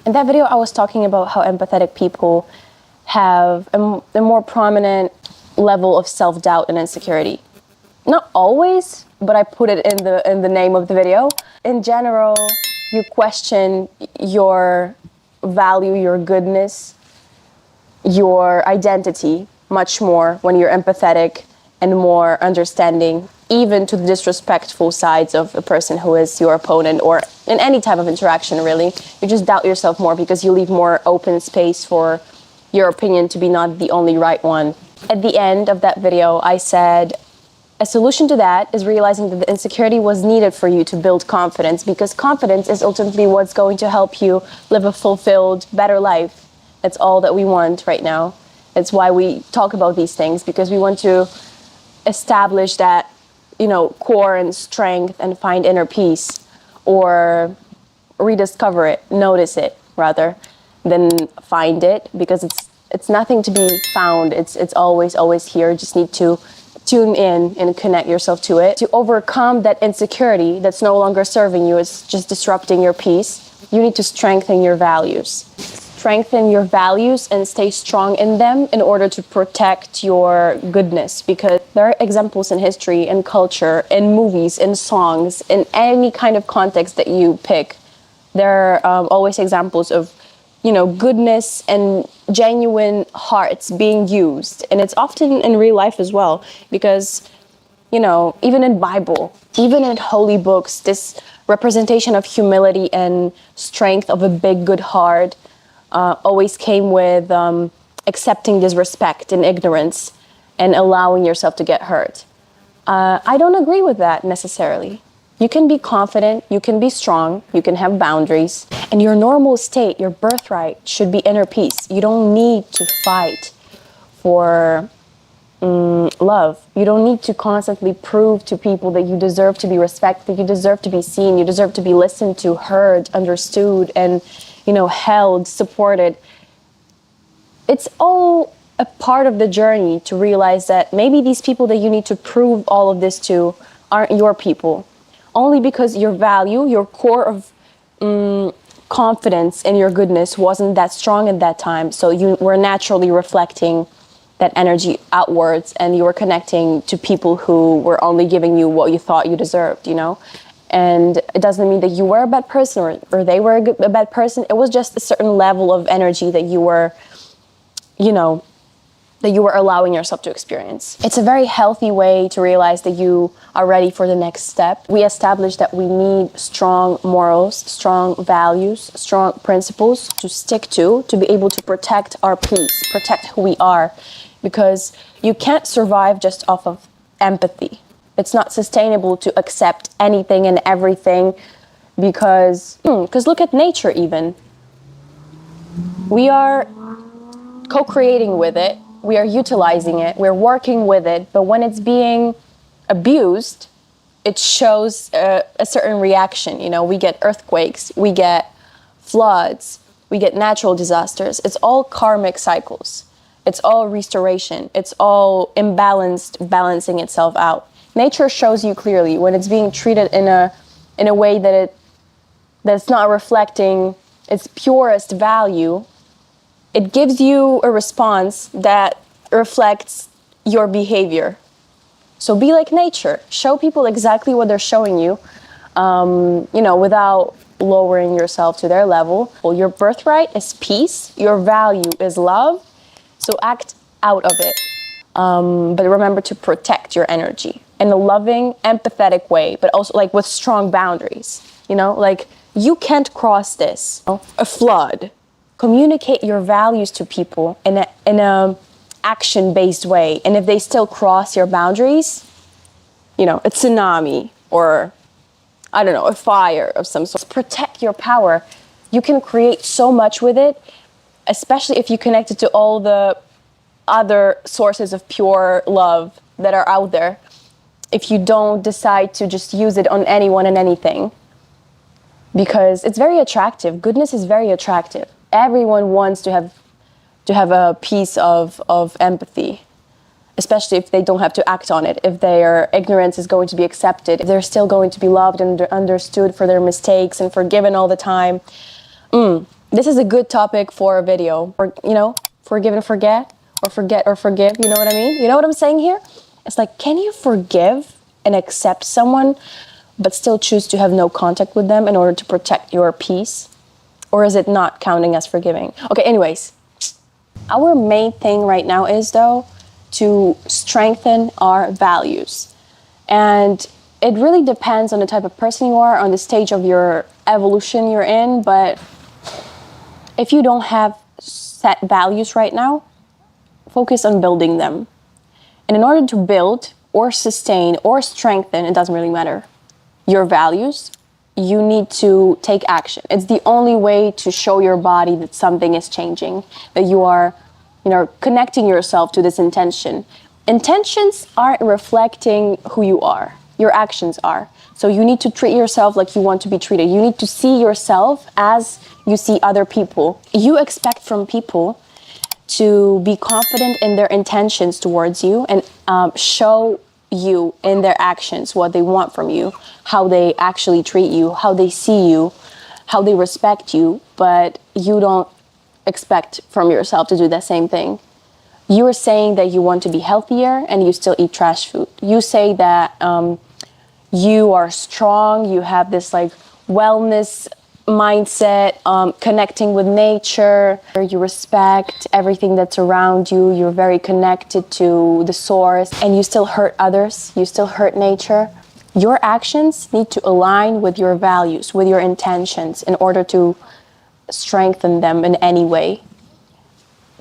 In that video, I was talking about how empathetic people have a more prominent level of self-doubt and insecurity. Not always, but I put it in the name of the video. In general, you question your value, your goodness, your identity much more when you're empathetic and more understanding, even to the disrespectful sides of a person who is your opponent, or in any type of interaction, really. You just doubt yourself more because you leave more open space for your opinion to be not the only right one. At the end of that video, I said, a solution to that is realizing that the insecurity was needed for you to build confidence, because confidence is ultimately what's going to help you live a fulfilled, better life. That's all that we want right now. That's why we talk about these things, because we want to establish that, core and strength and find inner peace, or rediscover it, notice it rather than find it, because it's nothing to be found. It's always here. You just need to tune in and connect yourself to it. To overcome that insecurity that's no longer serving you, it's just disrupting your peace, you need to strengthen your values. Strengthen your values and stay strong in them in order to protect your goodness, because there are examples in history, in culture, in movies, in songs, in any kind of context that you pick. There are always examples of goodness and genuine hearts being used. And it's often in real life as well, because, even in Bible, even in holy books, this representation of humility and strength of a big, good heart always came with accepting disrespect and ignorance and allowing yourself to get hurt. I don't agree with that necessarily. You can be confident, you can be strong, you can have boundaries, and your normal state, your birthright, should be inner peace. You don't need to fight for love. You don't need to constantly prove to people that you deserve to be respected, you deserve to be seen, you deserve to be listened to, heard, understood, and held, supported. It's all a part of the journey to realize that maybe these people that you need to prove all of this to aren't your people. Only because your value, your core of confidence in your goodness wasn't that strong at that time. So you were naturally reflecting that energy outwards, and you were connecting to people who were only giving you what you thought you deserved, And it doesn't mean that you were a bad person or they were a bad person. It was just a certain level of energy that you were, that you were allowing yourself to experience. It's a very healthy way to realize that you are ready for the next step. We established that we need strong morals, strong values, strong principles to stick to be able to protect our peace, protect who we are, because you can't survive just off of empathy. It's not sustainable to accept anything and everything, because look at nature even. We are co-creating with it. We are utilizing it, we're working with it, but when it's being abused, it shows a certain reaction. We get earthquakes, we get floods, we get natural disasters. It's all karmic cycles. It's all restoration. It's all imbalanced, balancing itself out. Nature shows you clearly when it's being treated in a way that's not reflecting its purest value. It gives you a response that reflects your behavior. So be like nature. Show people exactly what they're showing you, without lowering yourself to their level. Well, your birthright is peace. Your value is love. So act out of it. But remember to protect your energy in a loving, empathetic way, but also with strong boundaries. You can't cross this. A flood. Communicate your values to people in a action-based way. And if they still cross your boundaries, a tsunami or, a fire of some sort, protect your power. You can create so much with it, especially if you connect it to all the other sources of pure love that are out there. If you don't decide to just use it on anyone and anything, because it's very attractive. Goodness is very attractive. Everyone wants to have a piece of empathy, especially if they don't have to act on it, if their ignorance is going to be accepted, if they're still going to be loved and understood for their mistakes and forgiven all the time. This is a good topic for a video, or, forgive and forget, or forget or forgive. You know what I mean? You know what I'm saying here? It's like, can you forgive and accept someone, but still choose to have no contact with them in order to protect your peace? Or is it not counting as forgiving? Okay, anyways, our main thing right now is, though, to strengthen our values. And it really depends on the type of person you are, on the stage of your evolution you're in. But if you don't have set values right now, focus on building them. And in order to build or sustain or strengthen, it doesn't really matter, your values, you need to take action. It's the only way to show your body that something is changing, that you are, connecting yourself to this intention. Intentions aren't reflecting who you are. Your actions are. So you need to treat yourself like you want to be treated. You need to see yourself as you see other people. You expect from people to be confident in their intentions towards you and show you in their actions what they want from you, how they actually treat you, how they see you, how they respect you, but you don't expect from yourself to do the same thing. You are saying that you want to be healthier and you still eat trash food. You say that you are strong, you have this like wellness mindset, connecting with nature, you respect everything that's around you, you're very connected to the source, and you still hurt others, you still hurt nature. Your actions need to align with your values, with your intentions, in order to strengthen them in any way.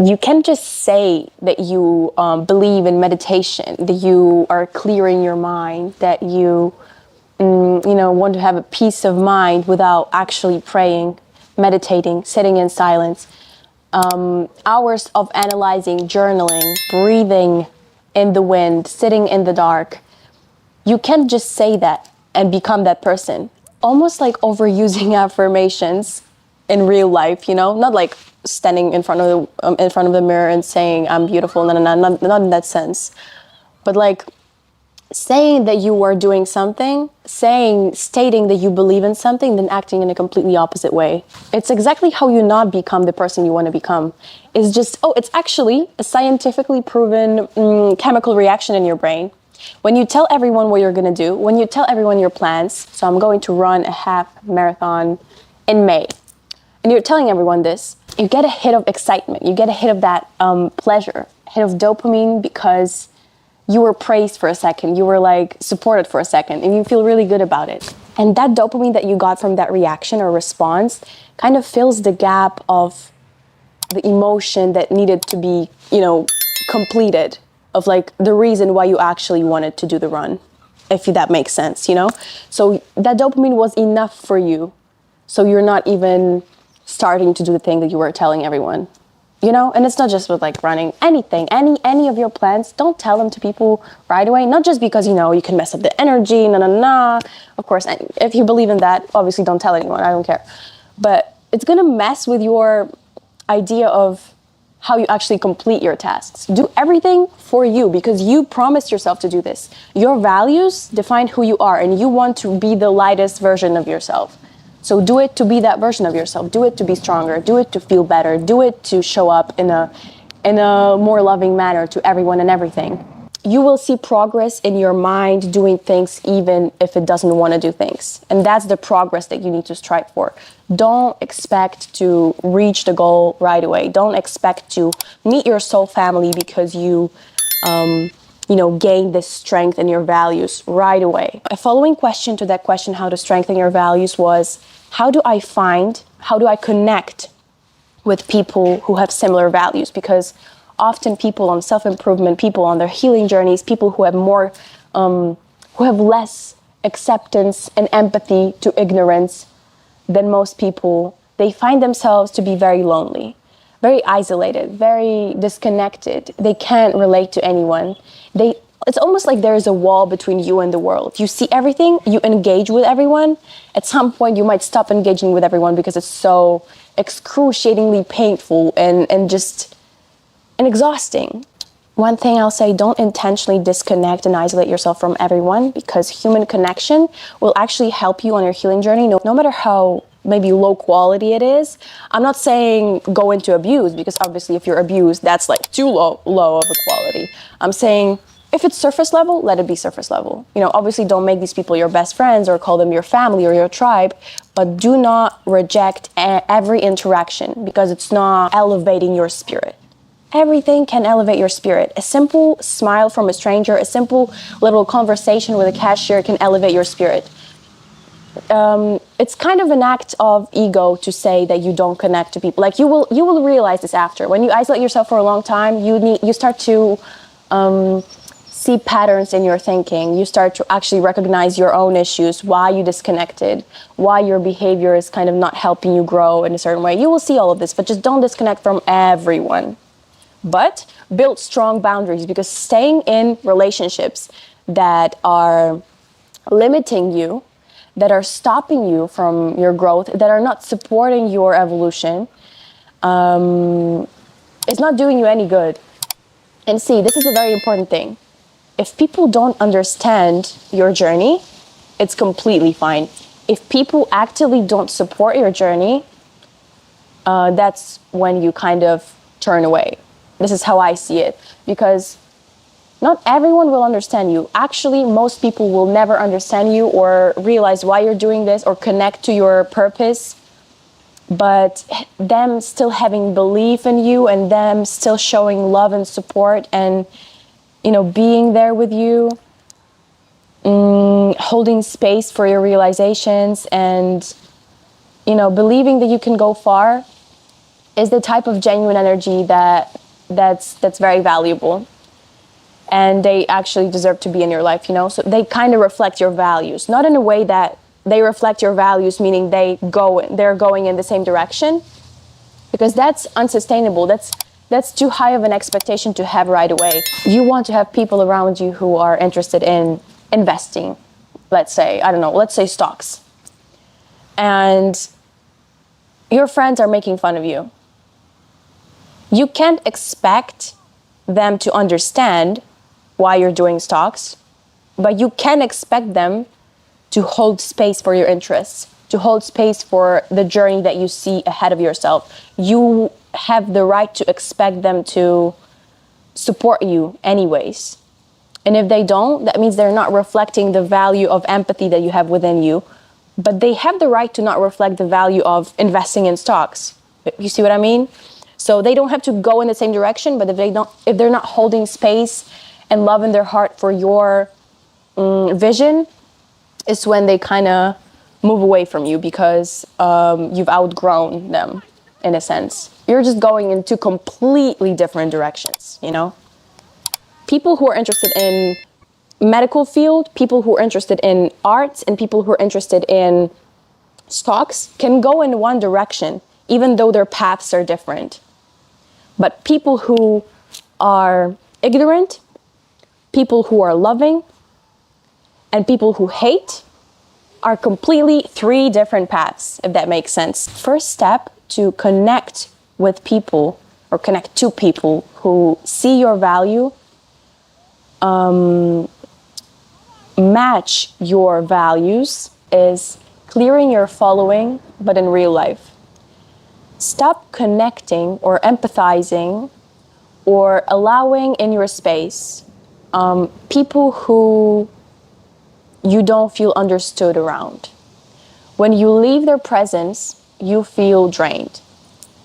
You can't just say that you believe in meditation, that you are clearing your mind, that you want to have a peace of mind without actually praying, meditating, sitting in silence. Hours of analyzing, journaling, breathing in the wind, sitting in the dark. You can't just say that and become that person. Almost like overusing affirmations in real life, not like standing in front of the mirror and saying I'm beautiful, not in that sense, but like saying that you are doing something, stating that you believe in something, then acting in a completely opposite way. It's exactly how you not become the person you want to become. It's just, it's actually a scientifically proven chemical reaction in your brain. When you tell everyone what you're going to do, when you tell everyone your plans, so I'm going to run a half marathon in May, and you're telling everyone this, you get a hit of excitement, you get a hit of that pleasure, hit of dopamine, because you were praised for a second, you were like supported for a second, and you feel really good about it. And that dopamine that you got from that reaction or response kind of fills the gap of the emotion that needed to be, completed, of like the reason why you actually wanted to do the run, if that makes sense, So that dopamine was enough for you. So you're not even starting to do the thing that you were telling everyone. And it's not just with like running, anything, any of your plans, don't tell them to people right away. Not just because, you can mess up the energy, Of course, if you believe in that, obviously don't tell anyone, I don't care. But it's gonna mess with your idea of how you actually complete your tasks. Do everything for you because you promised yourself to do this. Your values define who you are, and you want to be the lightest version of yourself. So do it to be that version of yourself. Do it to be stronger. Do it to feel better. Do it to show up in a more loving manner to everyone and everything. You will see progress in your mind doing things even if it doesn't want to do things. And that's the progress that you need to strive for. Don't expect to reach the goal right away. Don't expect to meet your soul family because you gain this strength in your values right away. A following question to that question, how to strengthen your values, was, how do I connect with people who have similar values? Because often people on self-improvement, people on their healing journeys, people who have more, who have less acceptance and empathy to ignorance than most people, they find themselves to be very lonely, very isolated, very disconnected. They can't relate to anyone. It's almost like there is a wall between you and the world. You see everything, you engage with everyone. At some point, you might stop engaging with everyone because it's so excruciatingly painful and exhausting. One thing I'll say, don't intentionally disconnect and isolate yourself from everyone, because human connection will actually help you on your healing journey. No matter how maybe low quality it is. I'm not saying go into abuse, because obviously if you're abused, that's like too low of a quality. I'm saying if it's surface level, let it be surface level. Obviously don't make these people your best friends or call them your family or your tribe, but do not reject every interaction, because it's not elevating your spirit. Everything can elevate your spirit. A simple smile from a stranger, a simple little conversation with a cashier can elevate your spirit. It's kind of an act of ego to say that you don't connect to people. Like you will realize this after. When you isolate yourself for a long time, you start to see patterns in your thinking. You start to actually recognize your own issues, why you disconnected, why your behavior is kind of not helping you grow in a certain way. You will see all of this, but just don't disconnect from everyone. But build strong boundaries, because staying in relationships that are limiting you, that are stopping you from your growth, that are not supporting your evolution, it's not doing you any good. And see, this is a very important thing. If people don't understand your journey, it's completely fine. If people actively don't support your journey, that's when you kind of turn away. This is how I see it, because not everyone will understand you. Actually, most people will never understand you or realize why you're doing this or connect to your purpose. But them still having belief in you and them still showing love and support and, being there with you, holding space for your realizations and, believing that you can go far is the type of genuine energy that's very valuable. And they actually deserve to be in your life, So they kind of reflect your values, not in a way that they reflect your values, meaning they're going in the same direction, because that's unsustainable. That's too high of an expectation to have right away. You want to have people around you who are interested in investing, let's say stocks. And your friends are making fun of you. You can't expect them to understand why you're doing stocks, but you can expect them to hold space for your interests, to hold space for the journey that you see ahead of yourself. You have the right to expect them to support you anyways. And if they don't, that means they're not reflecting the value of empathy that you have within you, but they have the right to not reflect the value of investing in stocks. You see what I mean? So they don't have to go in the same direction, but if they're not holding space and love in their heart for your vision, it's when they kind of move away from you, because you've outgrown them in a sense. You're just going in two completely different directions, People who are interested in medical field, people who are interested in arts, and people who are interested in stocks can go in one direction, even though their paths are different. But people who are ignorant, people who are loving, and people who hate are completely three different paths, if that makes sense. First step to connect with people or connect to people who see your value, match your values, is clearing your following, but in real life. Stop connecting or empathizing or allowing in your space people who you don't feel understood around. When you leave their presence, you feel drained.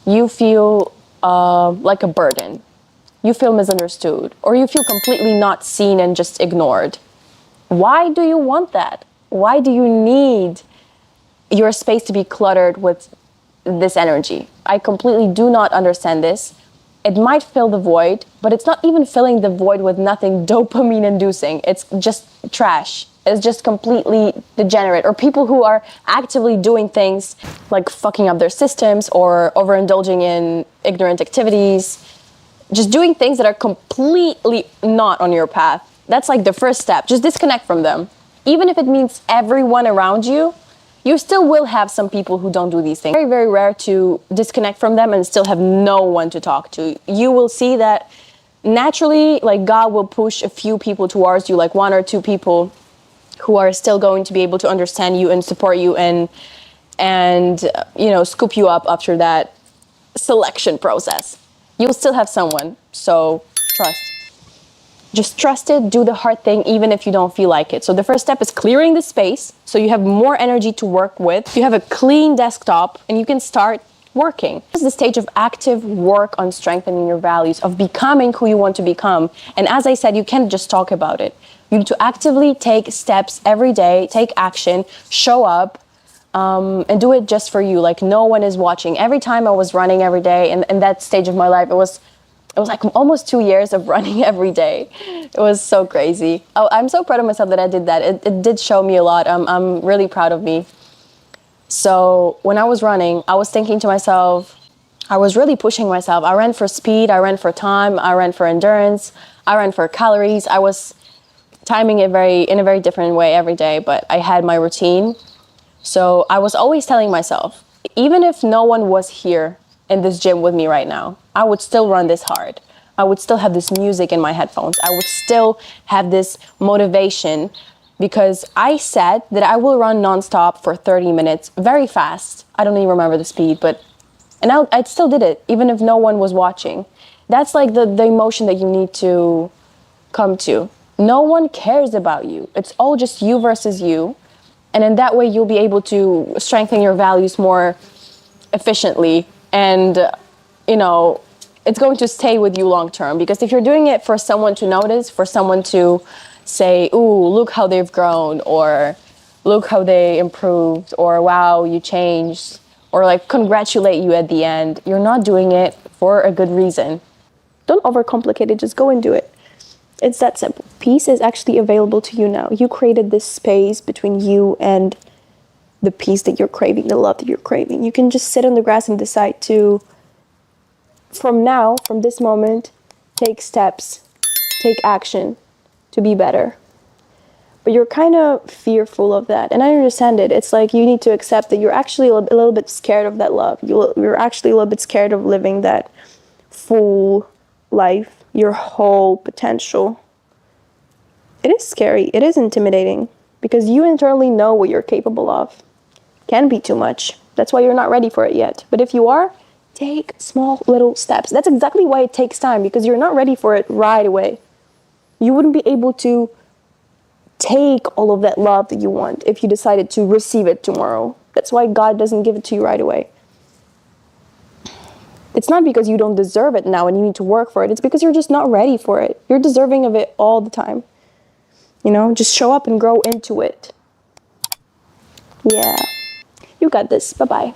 You feel like a burden. You feel misunderstood, or you feel completely not seen and just ignored. Why do you want that? Why do you need your space to be cluttered with this energy? I completely do not understand this. It might fill the void, but it's not even filling the void with nothing dopamine inducing. It's just trash. It's just completely degenerate. Or people who are actively doing things like fucking up their systems or overindulging in ignorant activities. Just doing things that are completely not on your path. That's like the first step. Just disconnect from them. Even if it means everyone around you, you still will have some people who don't do these things. Very, very rare to disconnect from them and still have no one to talk to. You will see that naturally, like God will push a few people towards you, like one or two people who are still going to be able to understand you and support you and and, scoop you up after that selection process. You'll still have someone, so trust. Just trust it, do the hard thing even if you don't feel like it. So the first step is clearing the space so you have more energy to work with. You have a clean desktop and you can start working. This is the stage of active work on strengthening your values, of becoming who you want to become. And as I said, you can't just talk about it. You need to actively take steps every day, take action, show up, and do it just for you. Like no one is watching. Every time I was running every day in that stage of my life, it was like almost 2 years of running every day. It was so crazy. Oh, I'm so proud of myself that I did that. It did show me a lot. I'm really proud of me. So when I was running, I was thinking to myself, I was really pushing myself. I ran for speed, I ran for time, I ran for endurance, I ran for calories. I was timing it in a very different way every day, but I had my routine. So I was always telling myself, even if no one was here in this gym with me right now, I would still run this hard. I would still have this music in my headphones. I would still have this motivation because I said that I will run nonstop for 30 minutes, very fast. I don't even remember the speed, and I still did it, even if no one was watching. That's like the emotion that you need to come to. No one cares about you. It's all just you versus you. And in that way, you'll be able to strengthen your values more efficiently. And, it's going to stay with you long term. Because if you're doing it for someone to notice, for someone to say, ooh, look how they've grown, or look how they improved, or wow, you changed, or like congratulate you at the end, you're not doing it for a good reason. Don't overcomplicate it, just go and do it. It's that simple. Peace is actually available to you now. You created this space between you and the peace that you're craving, the love that you're craving. You can just sit on the grass and decide to, from this moment, take steps, take action to be better. But you're kind of fearful of that. And I understand it. It's like you need to accept that you're actually a little bit scared of that love. You're actually a little bit scared of living that full life, your whole potential. It is scary. It is intimidating because you internally know what you're capable of. Can be too much. That's why you're not ready for it yet. But if you are, take small little steps. That's exactly why it takes time, because you're not ready for it right away. You wouldn't be able to take all of that love that you want if you decided to receive it tomorrow. That's why God doesn't give it to you right away. It's not because you don't deserve it now and you need to work for it. It's because you're just not ready for it. You're deserving of it all the time. Just show up and grow into it. Yeah. You got this. Bye-bye.